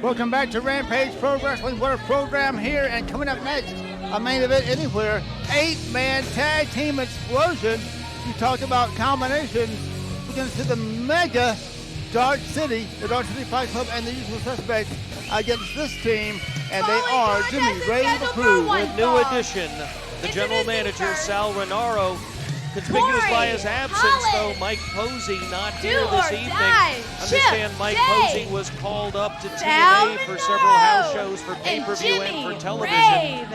Welcome back to Rampage Pro Wrestling. What a program here. And coming up next, a main event anywhere, 8-man tag team explosion. You talked about combinations. We're going to see the mega Dodge City, the Dodge City Fight Club, and the Usual Suspects against this team. And they are Jimmy Rave approved. With new addition, the general manager, Sal Rinauro. Conspicuous by his absence, though, Mike Posey not here this evening. Understand Mike Posey was called up to TNA for several house shows for pay-per-view and for television.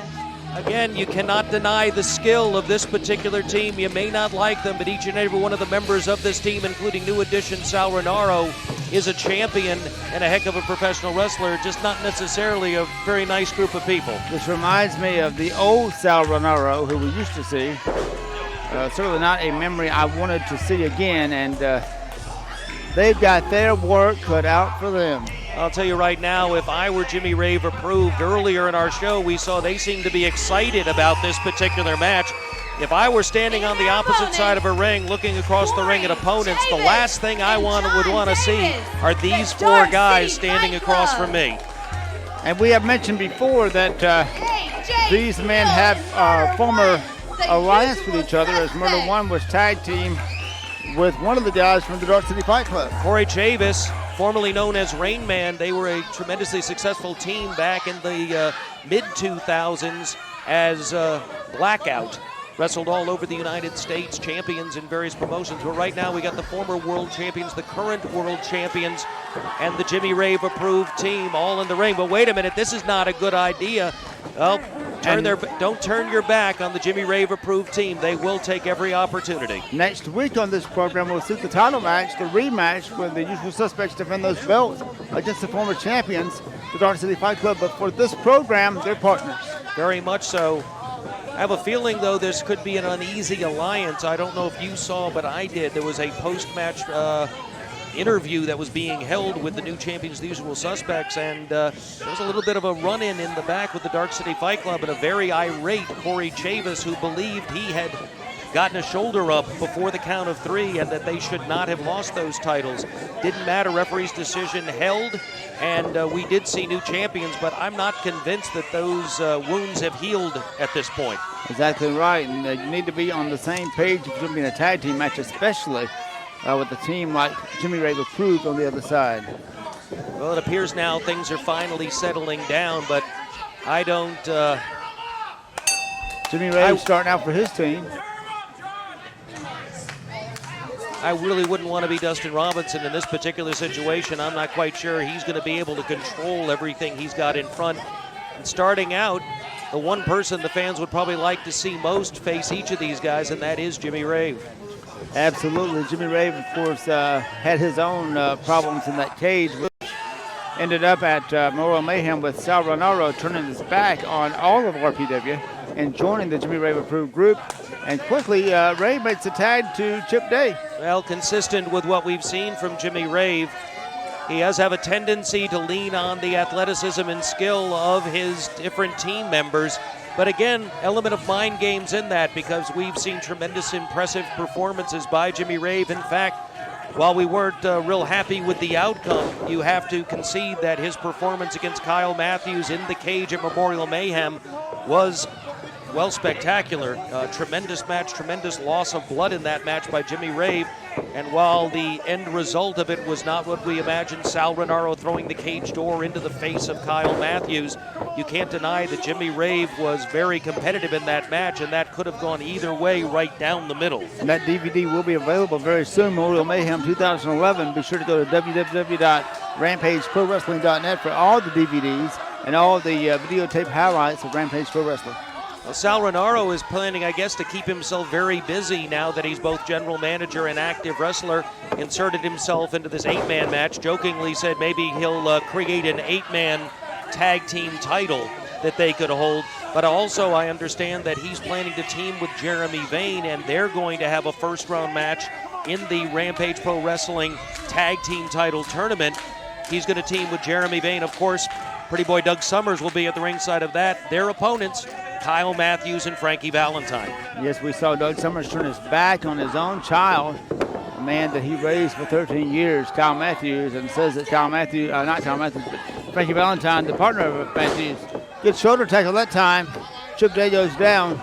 Again, you cannot deny the skill of this particular team. You may not like them, but each and every one of the members of this team, including new addition Sal Rinauro, is a champion and a heck of a professional wrestler, just not necessarily a very nice group of people. This reminds me of the old Sal Rinauro, who we used to see. Certainly not a memory I wanted to see again, and they've got their work cut out for them. I'll tell you right now, if I were Jimmy Rave approved earlier in our show, we saw they seemed to be excited about this particular match. If I were standing on the opposite side of a ring, looking across the ring at opponents, the last thing I would want to see are these four guys standing across from me. And we have mentioned before that these men have former alliance with each other, as Murder One was tag team with one of the guys from the Dark City Fight Club. Kory Chavis, formerly known as Rain Man, they were a tremendously successful team back in the mid-2000s as Blackout. Wrestled all over the United States, champions in various promotions. But right now we got the former world champions, the current world champions, and the Jimmy Rave approved team all in the ring. But wait a minute, this is not a good idea. Well, don't turn your back on the Jimmy Rave approved team. They will take every opportunity. Next week on this program, we'll see the title match, the rematch, when the Usual Suspects defend those belts against the former champions, the Dark City Fight Club. But for this program, they're partners. Very much so. I have a feeling, though, this could be an uneasy alliance. I don't know if you saw, but I did. There was a post-match interview that was being held with the new champions, the Usual Suspects, and there was a little bit of a run-in in the back with the Dark City Fight Club and a very irate Kory Chavis, who believed he had gotten a shoulder up before the count of three and that they should not have lost those titles. Didn't matter, referee's decision held, and we did see new champions, but I'm not convinced that those wounds have healed at this point. Exactly right, and you need to be on the same page if you're going to be in a tag team match, especially with a team like Jimmy Rave approved on the other side. Well, it appears now things are finally settling down, but I don't... Jimmy Rave starting out for his team. I really wouldn't want to be Dustin Robinson in this particular situation. I'm not quite sure he's going to be able to control everything he's got in front. And starting out, the one person the fans would probably like to see most face each of these guys, and that is Jimmy Rave. Absolutely. Jimmy Rave, of course, had his own problems in that cage, which ended up at Memorial Mayhem with Sal Rinauro turning his back on all of RPW and joining the Jimmy Rave approved group. And quickly, Rave makes a tag to Chip Day. Well, consistent with what we've seen from Jimmy Rave, he does have a tendency to lean on the athleticism and skill of his different team members. But again, element of mind games in that, because we've seen tremendous, impressive performances by Jimmy Rave. In fact, while we weren't real happy with the outcome, you have to concede that his performance against Kyle Matthews in the cage at Memorial Mayhem was, well, spectacular. Tremendous match, tremendous loss of blood in that match by Jimmy Rave. And while the end result of it was not what we imagined, Sal Rinauro throwing the cage door into the face of Kyle Matthews, you can't deny that Jimmy Rave was very competitive in that match, and that could have gone either way right down the middle. And that DVD will be available very soon, Memorial Mayhem 2011. Be sure to go to www.rampageprowrestling.net for all the DVDs and all the videotape highlights of Rampage Pro Wrestling. Well, Sal Rinauro is planning, I guess, to keep himself very busy now that he's both general manager and active wrestler. Inserted himself into this 8-man match. Jokingly said maybe he'll create an 8-man tag team title that they could hold. But also I understand that he's planning to team with Jeremy Vane, and they're going to have a first-round match in the Rampage Pro Wrestling Tag Team Title Tournament. He's going to team with Jeremy Vane. Of course, Pretty Boy Doug Summers will be at the ringside of that. Their opponents, Kyle Matthews and Frankie Valentine. Yes, we saw Doug Summers turn his back on his own child the man that he raised for 13 years, Kyle Matthews, and says that not Kyle Matthews, but Frankie Valentine, the partner of Matthews. Good shoulder tackle that time. Chip Day goes down.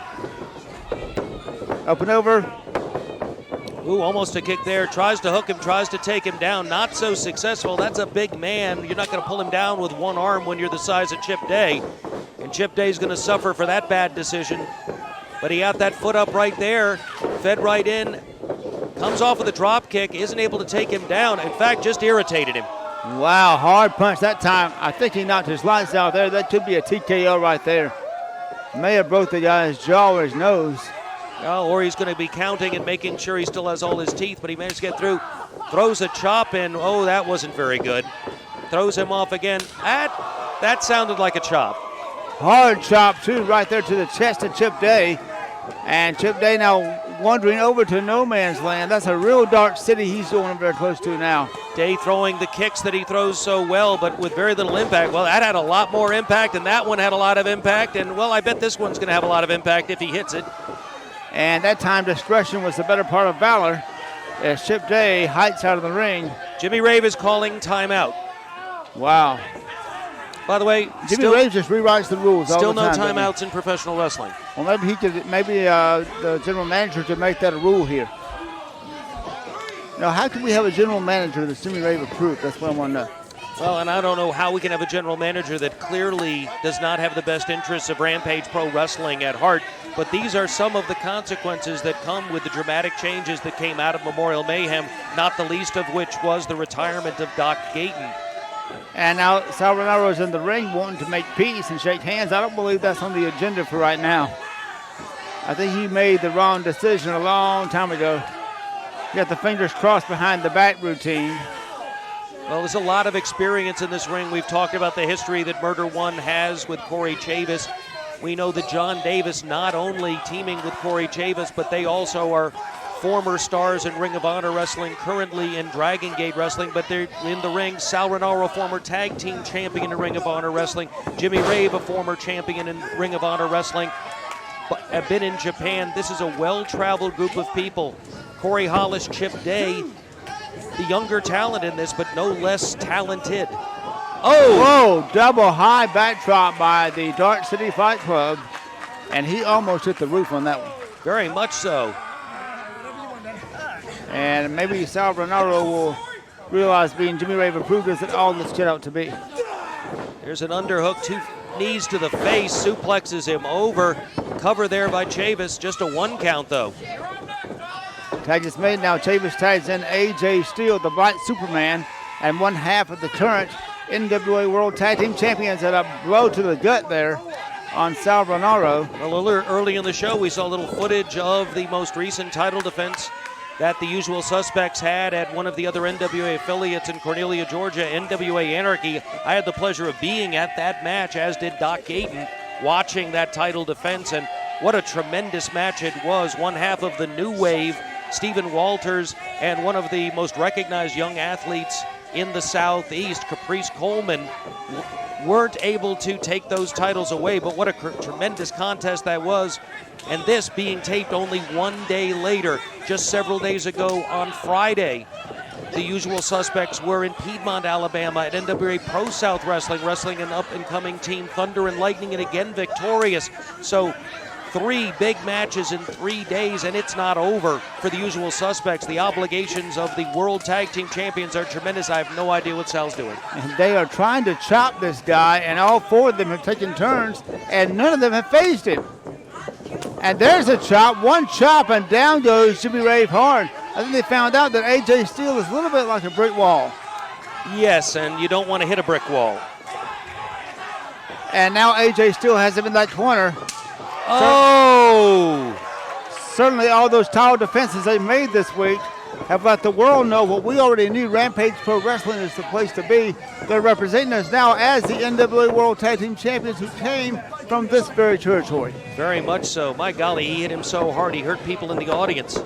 Up and over. Ooh, almost a kick there. Tries to hook him, tries to take him down. Not so successful. That's a big man. You're not going to pull him down with one arm when you're the size of Chip Day. And Chip Day's going to suffer for that bad decision. But he got that foot up right there, fed right in, comes off with a drop kick, isn't able to take him down. In fact, just irritated him. Wow, hard punch that time. I think he knocked his lights out there. That could be a TKO right there. May have broke the guy's jaw or his nose. Oh, or he's going to be counting and making sure he still has all his teeth, but he managed to get through. Throws a chop in. Oh, that wasn't very good. Throws him off again. That sounded like a chop. Hard chop, too, right there to the chest of Chip Day. And Chip Day now wandering over to no man's land. That's a real dark city he's going very close to now. Day throwing the kicks that he throws so well, but with very little impact. Well, that had a lot more impact, and that one had a lot of impact. And, well, I bet this one's going to have a lot of impact if he hits it. And that time discretion was the better part of valor as Chip Day hikes out of the ring. Jimmy Rave is calling timeout. Wow. By the way, Jimmy Rave just rewrites the rules all the time. Still no timeouts in professional wrestling. Well, maybe the general manager could make that a rule here. Now, how can we have a general manager that's Jimmy Rave approved? That's what I want to know. Well, and I don't know how we can have a general manager that clearly does not have the best interests of Rampage Pro Wrestling at heart. But these are some of the consequences that come with the dramatic changes that came out of Memorial Mayhem, not the least of which was the retirement of Doc Gayton. And now Sal Rinauro is in the ring wanting to make peace and shake hands. I don't believe that's on the agenda for right now. I think he made the wrong decision a long time ago. He got the fingers crossed behind the back routine. Well, there's a lot of experience in this ring. We've talked about the history that Murder One has with Kory Chavis. We know that John Davis not only teaming with Kory Chavis, but they also are former stars in Ring of Honor Wrestling, currently in Dragon Gate Wrestling, but they're in the ring. Sal Rinauro, former tag team champion in Ring of Honor Wrestling. Jimmy Rave, a former champion in Ring of Honor Wrestling, but have been in Japan. This is a well-traveled group of people. Corey Hollis, Chip Day, the younger talent in this, but no less talented. Oh! Whoa, double high backdrop by the Dark City Fight Club, and he almost hit the roof on that one. Very much so. And maybe Sal Rinauro will realize being Jimmy Rave approved isn't all this kid out to be. There's an underhook, 2 knees to the face, suplexes him over. Cover there by Chavis, just a 1 count though. Tag is made now. Chavis tags in AJ Steele, the Black Superman, and one half of the current NWA World Tag Team Champions at a blow to the gut there on Sal Rinauro. Well, early in the show, we saw a little footage of the most recent title defense that the Usual Suspects had at one of the other NWA affiliates in Cornelia, Georgia, NWA Anarchy. I had the pleasure of being at that match, as did Doc Gayton, watching that title defense, and what a tremendous match it was. One half of the new wave, Stephen Walters, and one of the most recognized young athletes in the Southeast, Caprice Coleman, weren't able to take those titles away, but what a tremendous contest that was. And this being taped only 1 day later, just several days ago on Friday. The Usual Suspects were in Piedmont, Alabama at NWA Pro South Wrestling, wrestling an up-and-coming team, Thunder and Lightning, and again victorious. So 3 big matches in 3 days, and it's not over for the Usual Suspects. The obligations of the World Tag Team Champions are tremendous. I have no idea what Sal's doing. And they are trying to chop this guy, and all 4 of them have taken turns, and none of them have phased him. And there's a chop, 1 chop, and down goes Jimmy Rave hard. I think they found out that AJ Steele is a little bit like a brick wall. Yes, and you don't want to hit a brick wall. And now AJ Steele has him in that corner. Oh! Certainly all those title defenses they made this week have let the world know what we already knew. Rampage Pro Wrestling is the place to be. They're representing us now as the NWA World Tag Team Champions who came from this very territory. Very much so. My golly, he hit him so hard he hurt people in the audience.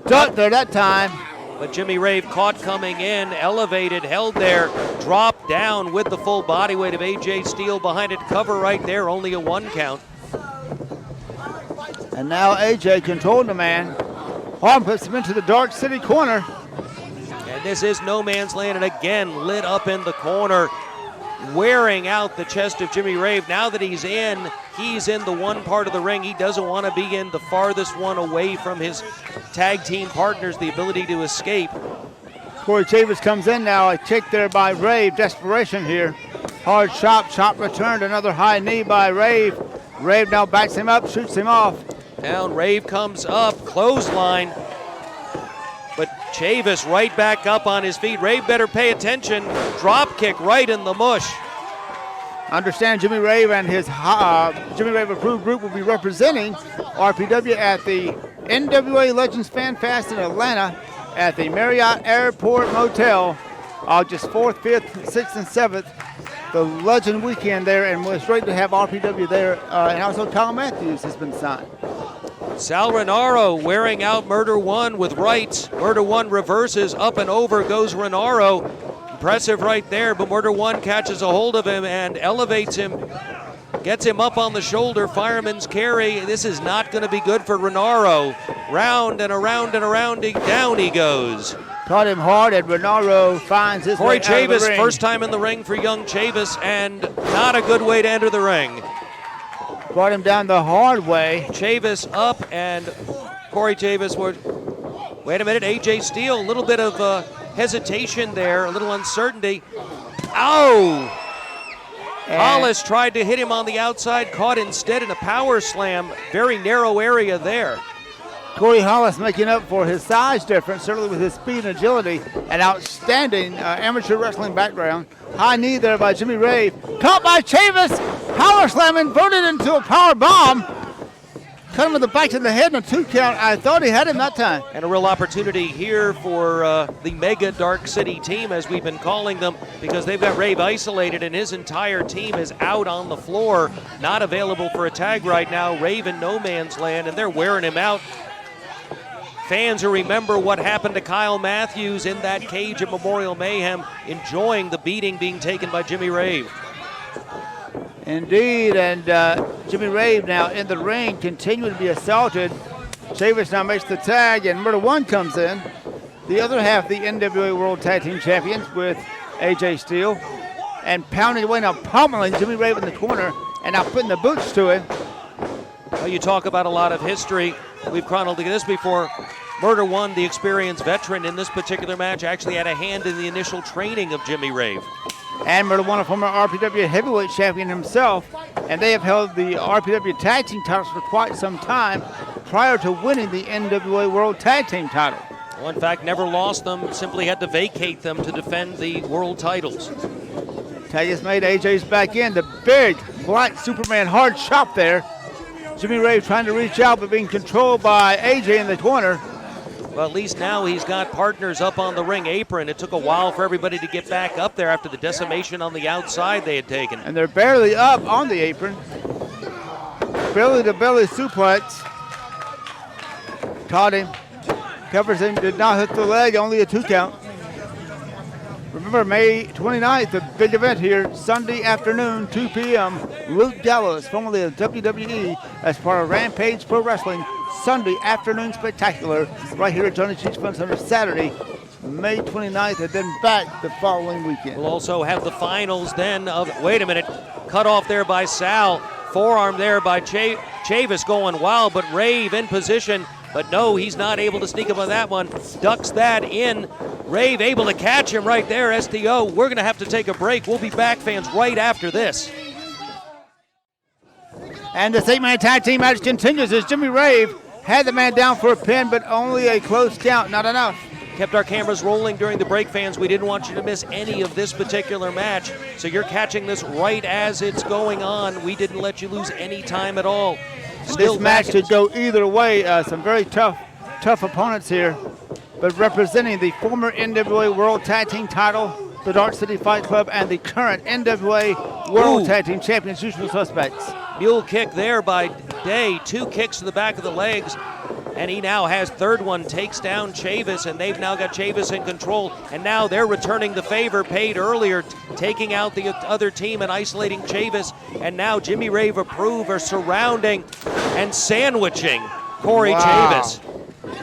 Duck there that time. But Jimmy Rave caught coming in, elevated, held there, dropped down with the full body weight of AJ Steele behind it. Cover right there, only a 1 count. And now AJ controlled the man. Arm puts him into the Dark City corner. And this is no man's land, and again lit up in the corner, wearing out the chest of Jimmy Rave. Now that he's in the one part of the ring he doesn't want to be in, the farthest one away from his tag team partners, the ability to escape. Kory Chavis comes in now, a kick there by Rave, desperation here. Hard chop returned, another high knee by Rave. Rave now backs him up, shoots him off. Down, Rave comes up, clothesline. But Chavis right back up on his feet. Rave better pay attention. Drop kick right in the mush. Understand Jimmy Rave and his Jimmy Rave approved group will be representing RPW at the NWA Legends Fan Fest in Atlanta at the Marriott Airport Motel, August 4th, 5th, 6th, and 7th. The Legend Weekend there, and it's great to have RPW there, and also Tom Matthews has been signed. Sal Rinauro wearing out Murder One with rights. Murder One reverses, up and over goes Rinauro. Impressive right there, but Murder One catches a hold of him and elevates him, gets him up on the shoulder, fireman's carry. This is not going to be good for Rinauro. Round and around and around, down he goes. Caught him hard, and Rinauro finds his Kory way out of the Chavis, ring. first time in the ring for young Chavis, and not a good way to enter the ring. Brought him down the hard way. Chavis up, and Kory Chavis was, wait a minute, AJ Steele, a little bit of hesitation there, a little uncertainty. Ow! And Hollis tried to hit him on the outside, caught instead in a power slam, very narrow area there. Corey Hollis making up for his size difference, certainly with his speed and agility, an outstanding amateur wrestling background. High knee there by Jimmy Rave. Caught by Chavis. Power slam inverted into a power bomb. Cut him with the back to the head and a 2 count. I thought he had him that time. And a real opportunity here for the Mega Dark City team, as we've been calling them, because they've got Rave isolated and his entire team is out on the floor, not available for a tag right now. Rave in no man's land, and they're wearing him out. Fans who remember what happened to Kyle Matthews in that cage at Memorial Mayhem, enjoying the beating being taken by Jimmy Rave. Indeed, and Jimmy Rave now in the ring, continuing to be assaulted. Chavis now makes the tag, and Murder One comes in. The other half, the NWA World Tag Team Champions with AJ Steele, and pounding away now, pummeling Jimmy Rave in the corner, and now putting the boots to him. Well, you talk about a lot of history. We've chronicled this before. Murder One, the experienced veteran in this particular match, actually had a hand in the initial training of Jimmy Rave. And Murder One, a former RPW heavyweight champion himself, and they have held the RPW tag team titles for quite some time prior to winning the NWA World Tag Team title. Well, in fact, never lost them, simply had to vacate them to defend the world titles. Tag has made AJ's back in. The big black Superman hard chop there. Jimmy Rave trying to reach out, but being controlled by AJ in the corner. Well, at least now he's got partners up on the ring apron. It took a while for everybody to get back up there after the decimation on the outside they had taken. And they're barely up on the apron. Belly-to-belly suplex. Caught him. Covers him, did not hit the leg, only a 2 count. Remember, May 29th, a big event here, Sunday afternoon, 2 p.m. Luke Gallows, formerly of WWE, as part of Rampage Pro Wrestling, Sunday afternoon spectacular, right here at Johnny Cheech Fun Center, Saturday, May 29th, and then back the following weekend. We'll also have the finals then of, wait a minute, cut off there by Sal, forearm there by Chavis going wild, but Rave in position, but no, he's not able to sneak up on that one, ducks that in. Rave able to catch him right there, STO. We're going to have to take a break. We'll be back, fans, right after this. And the 8-man tag team match continues as Jimmy Rave had the man down for a pin, but only a close count, not enough. Kept our cameras rolling during the break, fans. We didn't want you to miss any of this particular match, so you're catching this right as it's going on. We didn't let you lose any time at all. This match could go either way. Some very tough opponents here. But representing the former NWA World Tag Team title, the Dark City Fight Club, and the current NWA World Tag Team Champions, usual suspects. Mule kick there by Day. 2 kicks to the back of the legs. And he now has third one, takes down Chavis, and they've now got Chavis in control. And now they're returning the favor paid earlier, taking out the other team and isolating Chavis. And now Jimmy Rave approve are surrounding and sandwiching Kory Chavis.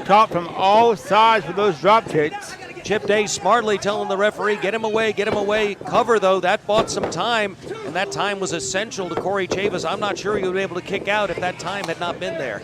caught from all sides with those drop kicks. Chip Day smartly telling the referee, get him away, get him away. Cover, though, that bought some time, and that time was essential to Kory Chavis. I'm not sure he would be able to kick out if that time had not been there.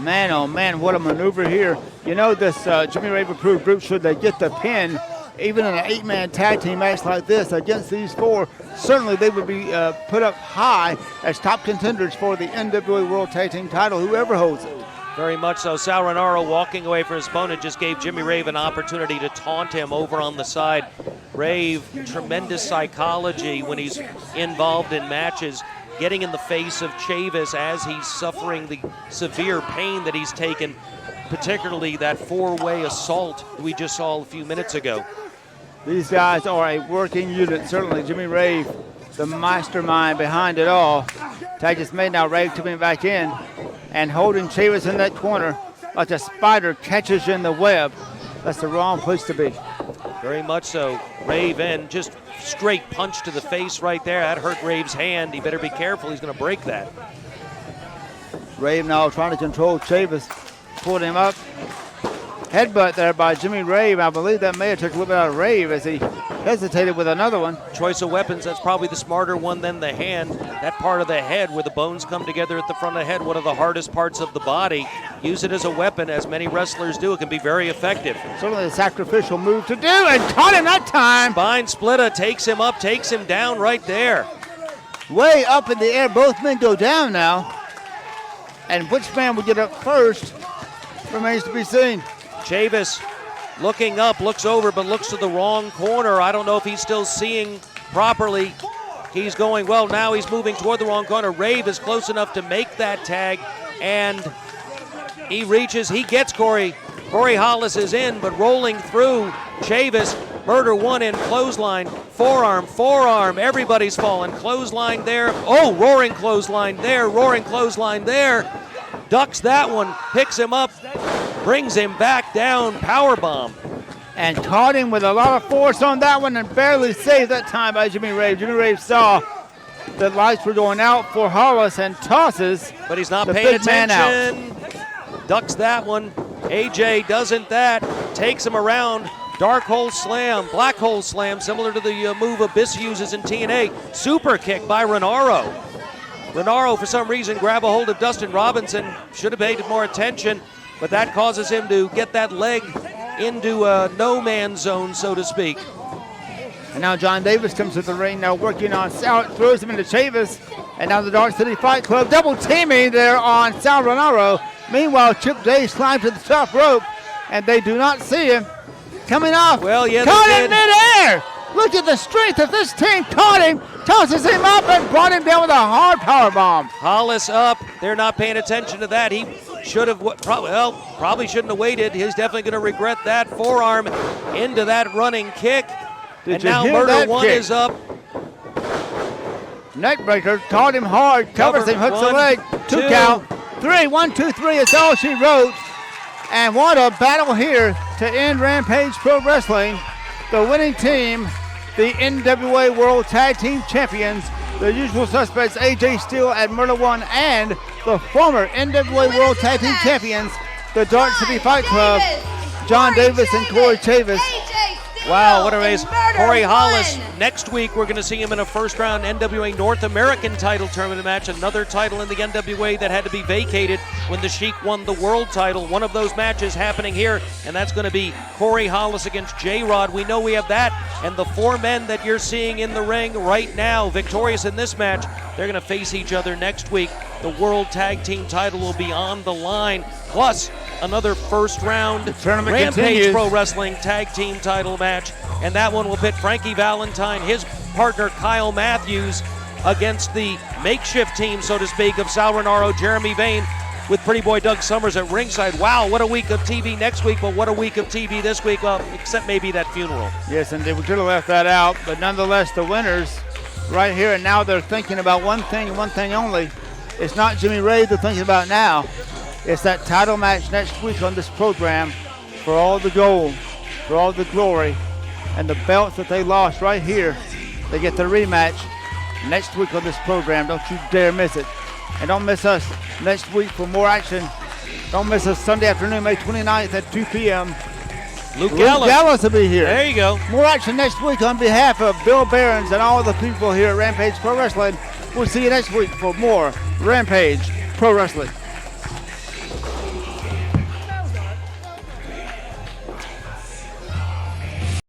Man, oh man, what a maneuver here. You know, this Jimmy Rave approved group, should they get the pin, even in an 8-man tag team match like this against these four, certainly they would be put up high as top contenders for the NWA World Tag Team title, whoever holds it. Very much so. Sal Rinauro walking away from his opponent just gave Jimmy Rave an opportunity to taunt him over on the side. Rave, tremendous psychology when he's involved in matches, getting in the face of Chavis as he's suffering the severe pain that he's taken, particularly that four-way assault we just saw a few minutes ago. These guys are a working unit, certainly. Jimmy Rave, the mastermind behind it all. Tag is made now, Rave coming back in and holding Chavis in that corner like a spider catches in the web. That's the wrong place to be. Very much so. Rave in, just straight punch to the face right there. That hurt Rave's hand. He better be careful. He's going to break that. Rave now trying to control Chavis. Pulled him up. Headbutt there by Jimmy Rave. I believe that may have took a little bit out of Rave as he hesitated with another one. Choice of weapons, that's probably the smarter one than the hand. That part of the head where the bones come together at the front of the head, one of the hardest parts of the body. Use it as a weapon, as many wrestlers do. It can be very effective. Certainly a sacrificial move to do, and caught him that time. Spine splitter takes him up, takes him down right there. Way up in the air, both men go down now. And which man will get up first remains to be seen. Chavis looking up, looks over, but looks to the wrong corner. I don't know if he's still seeing properly. He's going, well, now he's moving toward the wrong corner. Rave is close enough to make that tag, and he reaches, he gets Kory. Kory Hollis is in, but rolling through Chavis. Murder one in, clothesline, forearm, everybody's falling. Clothesline there, oh, roaring clothesline there. Ducks that one, picks him up, brings him back down, powerbomb. And caught him with a lot of force on that one and barely saved that time by Jimmy Rave. Jimmy Rave saw the lights were going out for Hollis and tosses. But he's not paying attention. Ducks that one. AJ doesn't that. Takes him around. Dark hole slam, black hole slam, similar to the move Abyss uses in TNA. Super kick by Rinauro. Rinauro, for some reason, grab a hold of Dustin Robinson. Should have paid more attention, but that causes him to get that leg into a no-man's zone, so to speak. And now John Davis comes to the ring, now working on Sal, throws him into Chavis. And now the Dark City Fight Club double teaming there on Sal Rinauro. Meanwhile, Chip Day climbs to the top rope, and they do not see him coming off. Well, yeah, caught him midair. Look at the strength of this team. Caught him, tosses him up, and brought him down with a hard power bomb. Hollis up. They're not paying attention to that. He should have, probably shouldn't have waited. He's definitely going to regret that. Forearm into that running kick. And now Murder One is up. Neckbreaker, caught him hard, covers him, hooks the leg. Two count. 3, 1, 2, 3 is all she wrote. And what a battle here to end Rampage Pro Wrestling. The winning team, the NWA World Tag Team Champions, the usual suspects AJ Steele and Murder One, and the former NWA World Tag Team Champions, the Dark City Fight Club, John Davis and Kory Chavis. Wow, what a race. Kory Hollis, next week we're going to see him in a first-round NWA North American title tournament match, another title in the NWA that had to be vacated when the Sheik won the world title. One of those matches happening here, and that's going to be Kory Hollis against J-Rod. We know we have that, and the four men that you're seeing in the ring right now, victorious in this match, they're going to face each other next week. The World Tag Team title will be on the line, plus another first-round Rampage continues. Pro Wrestling Tag Team title match, and that one will pit Frankie Valentine, his partner Kyle Matthews, against the makeshift team, so to speak, of Sal Rinauro, Jeremy Vane, with Pretty Boy Doug Summers at ringside. Wow, what a week of TV next week, but what a week of TV this week, except maybe that funeral. Yes, indeed, we could have left that out, but nonetheless, the winners right here, and now they're thinking about one thing and one thing only. It's not Jimmy Rave they're thinking about now. It's that title match next week on this program for all the gold, for all the glory, and the belts that they lost right here. They get the rematch next week on this program. Don't you dare miss it. And don't miss us next week for more action Don't miss us Sunday afternoon, May 29th at 2 p.m. Luke Gallis will be here. There you go. More action next week on behalf of Bill Behrens and all the people here at Rampage Pro Wrestling. We'll see you next week for more Rampage Pro Wrestling.